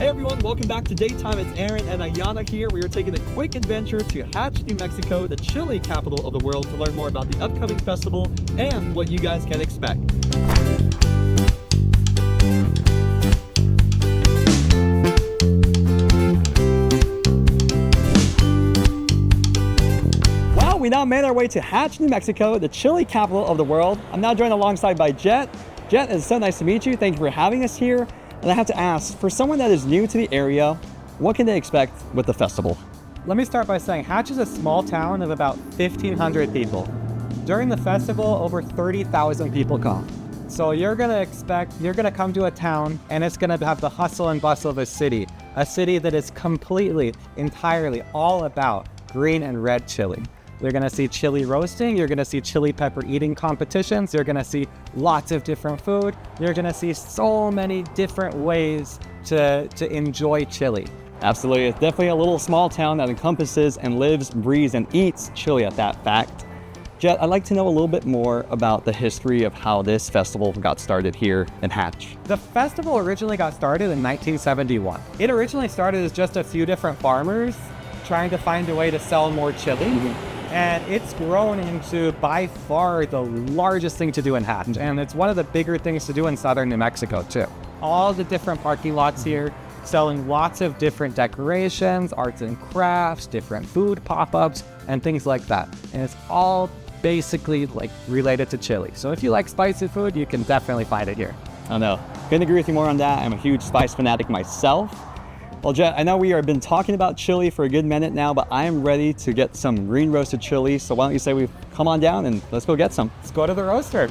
Hey everyone, welcome back to Daytime. It's Aaron and Ayana here. We are taking a quick adventure to Hatch, New Mexico, the chili capital of the world, to learn more about the upcoming festival and what you guys can expect. Well, we now made our way to Hatch, New Mexico, the chili capital of the world. I'm now joined alongside by Jet. Jet, it's so nice to meet you. Thank you for having us here. And I have to ask, for someone that is new to the area, what can they expect with the festival? Let me start by saying Hatch is a small town of about 1,500 people. During the festival, over 30,000 people come. So you're gonna come to a town and it's gonna have the hustle and bustle of a city that is completely, entirely all about green and red chili. You're gonna see chili roasting, you're gonna see chili pepper eating competitions, you're gonna see lots of different food, you're gonna see so many different ways to enjoy chili. Absolutely, it's definitely a little small town that encompasses and lives, breathes, and eats chili at that fact. Jet, I'd like to know a little bit more about the history of how this festival got started here in Hatch. The festival originally got started in 1971. It originally started as just a few different farmers trying to find a way to sell more chili. And it's grown into by far the largest thing to do in Hatch. And it's one of the bigger things to do in southern New Mexico too. All the different parking lots here, selling lots of different decorations, arts and crafts, different food pop-ups, and things like that. And it's all basically like related to chili. So if you like spicy food, you can definitely find it here. I know, couldn't agree with you more on that. I'm a huge spice fanatic myself. Well, Jet, I know we have been talking about chili for a good minute now, but I am ready to get some green roasted chili. So why don't you say we come on down and let's go get some. Let's go to the roaster.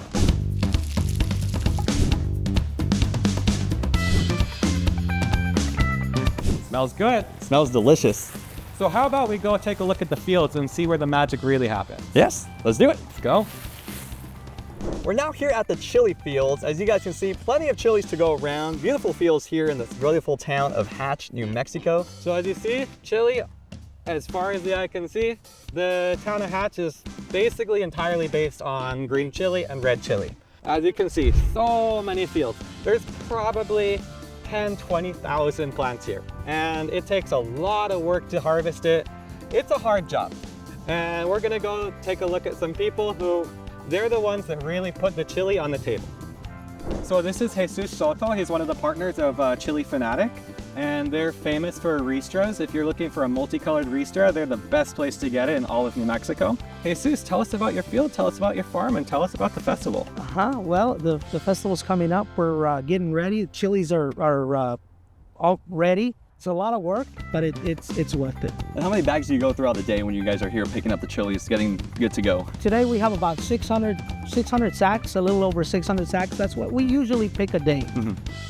Smells good. Smells delicious. So how about we go take a look at the fields and see where the magic really happens? Yes, let's do it. Let's go. We're now here at the chili fields. As you guys can see, plenty of chilies to go around. Beautiful fields here in this beautiful town of Hatch, New Mexico. So as you see, chili, as far as the eye can see, the town of Hatch is basically entirely based on green chili and red chili. As you can see, so many fields. There's probably 20,000 plants here. And it takes a lot of work to harvest it. It's a hard job. And we're gonna go take a look at some people who they're the ones that really put the chili on the table. So this is Jesus Soto. He's one of the partners of Chili Fanatic, and they're famous for ristras. If you're looking for a multicolored ristra, they're the best place to get it in all of New Mexico. Jesus, tell us about your field, tell us about your farm, and tell us about the festival. Well, the festival's coming up. We're getting ready. Chilies are all ready. It's a lot of work, but it's worth it. And how many bags do you go throughout the day when you guys are here picking up the chilies, getting good to go? Today we have about 600 sacks, a little over 600 sacks. That's what we usually pick a day.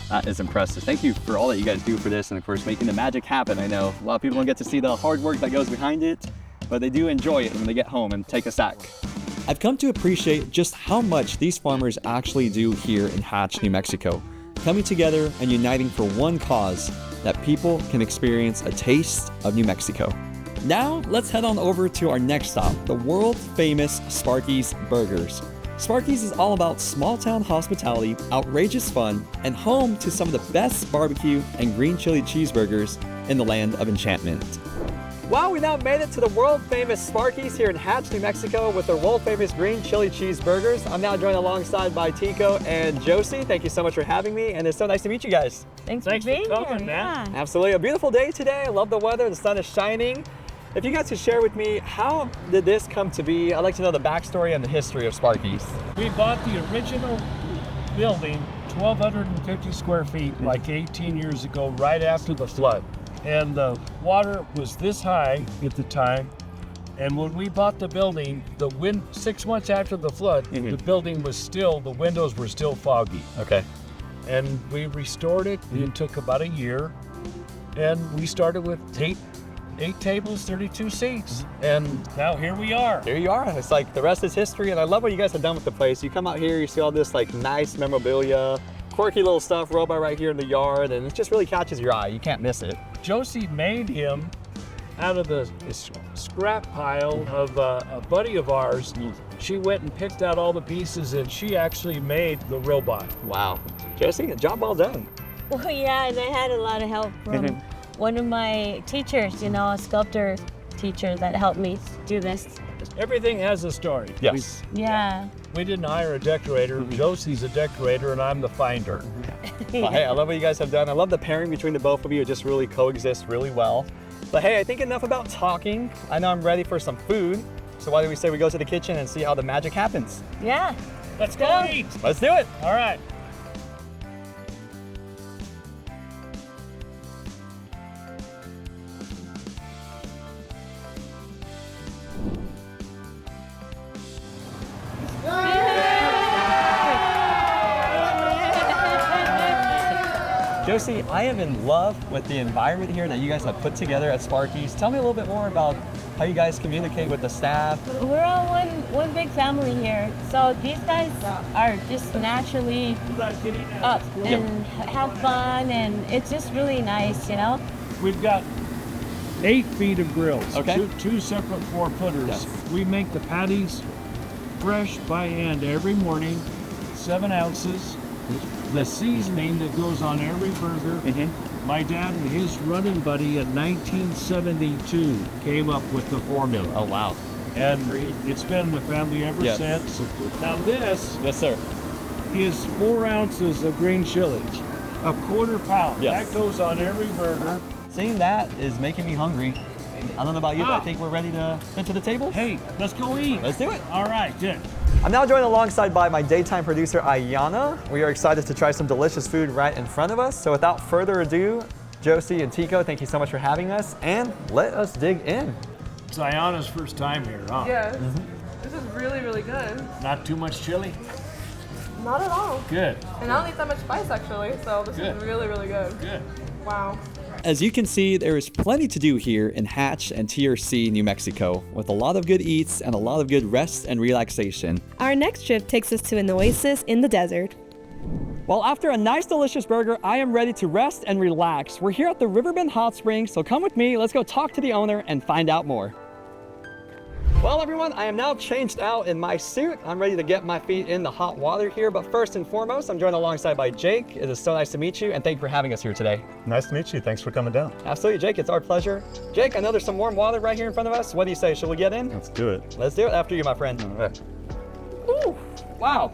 That is impressive. Thank you for all that you guys do for this and of course making the magic happen. I know a lot of people don't get to see the hard work that goes behind it, but they do enjoy it when they get home and take a sack. I've come to appreciate just how much these farmers actually do here in Hatch, New Mexico, coming together and uniting for one cause, that people can experience a taste of New Mexico. Now, let's head on over to our next stop, the world-famous Sparky's Burgers. Sparky's is all about small-town hospitality, outrageous fun, and home to some of the best barbecue and green chili cheeseburgers in the land of enchantment. Well, we now made it to the world-famous Sparky's here in Hatch, New Mexico with their world-famous green chili cheeseburgers. I'm now joined alongside by Tico and Josie. Thank you so much for having me, and it's so nice to meet you guys. Thanks for being here, man. Absolutely, a beautiful day today. I love the weather, the sun is shining. If you guys could share with me, how did this come to be? I'd like to know the backstory and the history of Sparky's. We bought the original building, 1,250 square feet, like 18 years ago, right after the flood. And the water was this high at the time. And when we bought the building, 6 months after the flood, the building was still, the windows were still foggy. Okay. And we restored it. It took about a year. And we started with eight tables, 32 seats. And now here we are. Here you are. It's like the rest is history. And I love what you guys have done with the place. You come out here, you see all this like nice memorabilia, quirky little stuff rolled by right here in the yard. And it just really catches your eye. You can't miss it. Josie made him out of the scrap pile of a buddy of ours. She went and picked out all the pieces and she actually made the robot. Wow. Josie, job well done. Well, yeah, and I had a lot of help from one of my teachers, you know, a sculptor teacher that helped me do this. Everything has a story. Yes. Yeah. We didn't hire a decorator. Josie's a decorator and I'm the finder. Well, hey, I love what you guys have done. I love the pairing between the both of you. It just really coexists really well. But hey, I think enough about talking. I know I'm ready for some food. So why don't we say we go to the kitchen and see how the magic happens? Yeah. Let's go eat. Let's do it. All right. Josie, I am in love with the environment here that you guys have put together at Sparky's. Tell me a little bit more about how you guys communicate with the staff. We're all one big family here. So these guys are just naturally up and have fun, and it's just really nice, you know? We've got 8 feet of grills. Okay. Two separate 4-footers. Yes. We make the patties fresh by hand every morning, 7 ounces. The seasoning that goes on every burger. My dad and his running buddy in 1972 came up with the formula. Oh, wow. And it's been in the family ever since. Now this Yes, sir. is 4 ounces of green chili, a 1/4 pound. Yes. That goes on every burger. Seeing that is making me hungry. I don't know about you, but I think we're ready to head to the table. Hey, let's go eat. Let's do it. All right, good. I'm now joined alongside by my daytime producer, Ayana. We are excited to try some delicious food right in front of us. So without further ado, Josie and Tico, thank you so much for having us, and let us dig in. It's Ayana's first time here, huh? Yes. This is really, really good. Not too much chili? Not at all. Good, And I don't need that much spice actually, so this Good. is really, really good. good. Wow. As you can see, there is plenty to do here in Hatch and TRC, New Mexico, with a lot of good eats and a lot of good rest and relaxation. Our next trip takes us to an oasis in the desert. Well, after a nice, delicious burger, I am ready to rest and relax. We're here at the Riverbend Hot Springs, so come with me. Let's go talk to the owner and find out more. Well, everyone, I am now changed out in my suit. I'm ready to get my feet in the hot water here, but first and foremost, I'm joined alongside by Jake. It is so nice to meet you, and thank you for having us here today. Nice to meet you. Thanks for coming down. Absolutely, Jake, it's our pleasure. Jake, I know there's some warm water right here in front of us. What do you say? Shall we get in? Let's do it. Let's do it. After you, my friend. All right. Ooh, wow.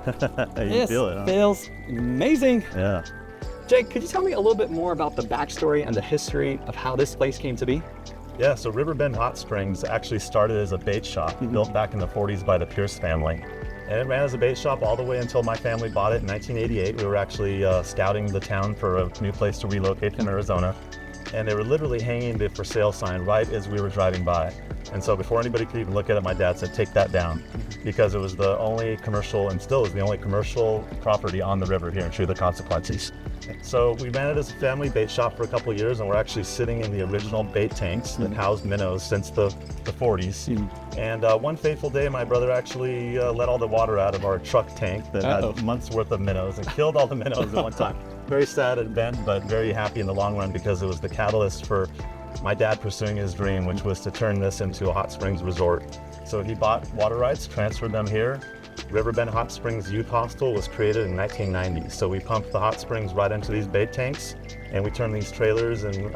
You This feel it, huh? feels amazing. Yeah. Jake, could you tell me a little bit more about the backstory and the history of how this place came to be? Yeah, so Riverbend Hot Springs actually started as a bait shop built back in the 40s by the Pierce family. And it ran as a bait shop all the way until my family bought it in 1988. We were actually scouting the town for a new place to relocate from Arizona. And they were literally hanging the for sale sign right as we were driving by. And so before anybody could even look at it, my dad said, take that down, because it was the only commercial, and still is the only commercial property on the river here in True the Consequences. So we ran it as a family bait shop for a couple of years, and we're actually sitting in the original bait tanks that housed minnows since the 40s. And one fateful day, my brother actually let all the water out of our truck tank that had months worth of minnows and killed all the minnows at one time. Very sad event, but very happy in the long run, because it was the catalyst for my dad pursuing his dream, which was to turn this into a hot springs resort. So he bought water rights, transferred them here. Riverbend Hot Springs Youth Hostel was created in 1990. So we pumped the hot springs right into these bait tanks, and we turned these trailers and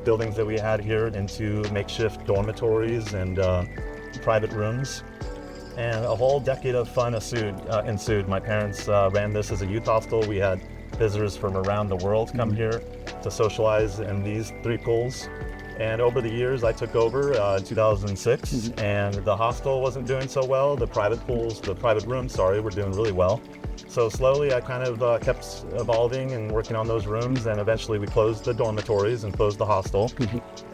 buildings that we had here into makeshift dormitories and private rooms. And a whole decade of fun ensued. My parents ran this as a youth hostel. We had visitors from around the world come here to socialize in these 3 pools. And over the years, I took over in 2006, and the hostel wasn't doing so well. The private rooms, were doing really well. So slowly, I kind of kept evolving and working on those rooms, and eventually we closed the dormitories and closed the hostel,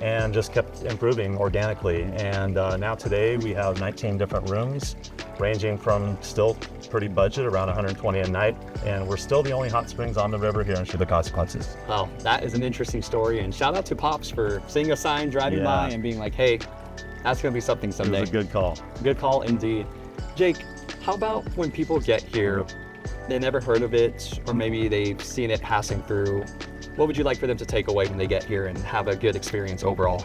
and just kept improving organically. And now today, we have 19 different rooms, ranging from still pretty budget, around $120 a night, and we're still the only hot springs on the river here in True the Consequences. Wow, that is an interesting story, and shout out to Pops for seeing a sign driving by and being like, hey, that's gonna be something someday. It was a good call. Good call indeed. Jake, how about when people get here, they never heard of it, or maybe they've seen it passing through? What would you like for them to take away when they get here and have a good experience overall?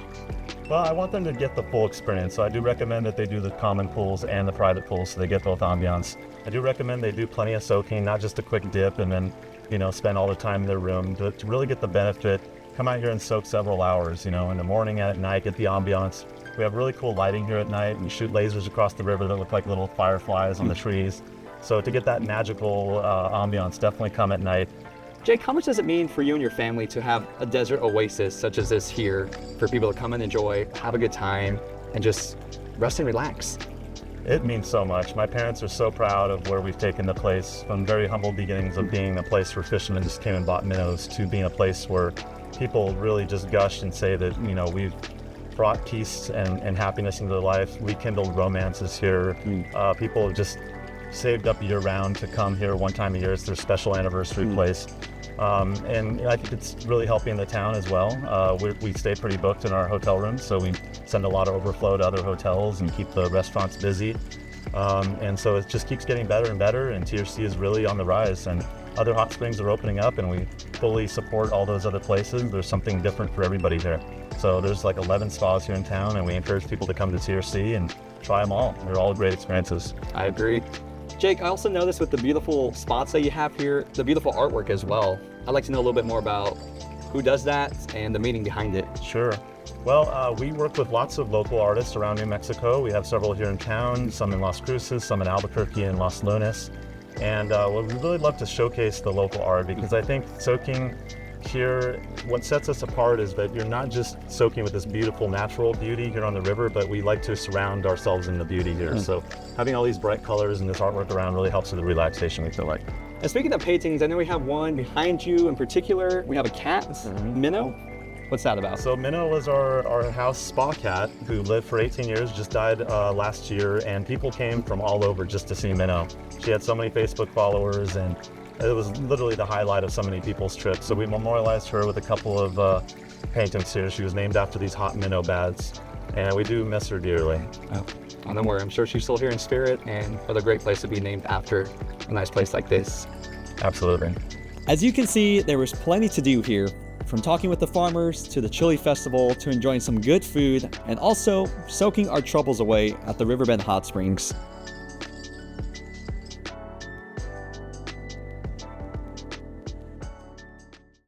Well, I want them to get the full experience, so I do recommend that they do the common pools and the private pools so they get both ambiance. I do recommend they do plenty of soaking, not just a quick dip and then spend all the time in their room to really get the benefit. Come out here and soak several hours, in the morning and at night, get the ambiance. We have really cool lighting here at night. We shoot lasers across the river that look like little fireflies on the trees. So to get that magical ambiance, definitely come at night. Jake, how much does it mean for you and your family to have a desert oasis such as this here for people to come and enjoy, have a good time, and just rest and relax? It means so much. My parents are so proud of where we've taken the place, from very humble beginnings of being a place where fishermen just came and bought minnows to being a place where people really just gush and say that, we've brought peace and happiness into their life. We kindled romances here. People have just saved up year-round to come here one time a year. It's their special anniversary place. And I think it's really helping the town as well. We stay pretty booked in our hotel rooms, so we send a lot of overflow to other hotels and keep the restaurants busy. And so it just keeps getting better and better, and TRC is really on the rise. And other hot springs are opening up, and we fully support all those other places. There's something different for everybody here. So there's like 11 spas here in town, and we encourage people to come to TRC and try them all. They're all great experiences. I agree. Jake, I also noticed with the beautiful spots that you have here, the beautiful artwork as well. I'd like to know a little bit more about who does that and the meaning behind it. Sure. Well, we work with lots of local artists around New Mexico. We have several here in town, some in Las Cruces, some in Albuquerque and Los Lunas. And we really love to showcase the local art, because I think soaking here, what sets us apart is that you're not just soaking with this beautiful natural beauty here on the river, but we like to surround ourselves in the beauty here. So having all these bright colors and this artwork around really helps with the relaxation, we feel like. And speaking of paintings, I know we have one behind you in particular. We have a cat, Minnow. What's that about? So Minnow was our house spa cat who lived for 18 years, just died last year, and people came from all over just to see Minnow. She had so many Facebook followers, and it was literally the highlight of so many people's trips. So we memorialized her with a couple of paintings here. She was named after these hot minnow baths, and we do miss her dearly. Oh, don't worry, I'm sure she's still here in spirit, and what a great place to be named after a nice place like this. Absolutely. As you can see, there was plenty to do here, from talking with the farmers to the Chili Festival to enjoying some good food and also soaking our troubles away at the Riverbend Hot Springs.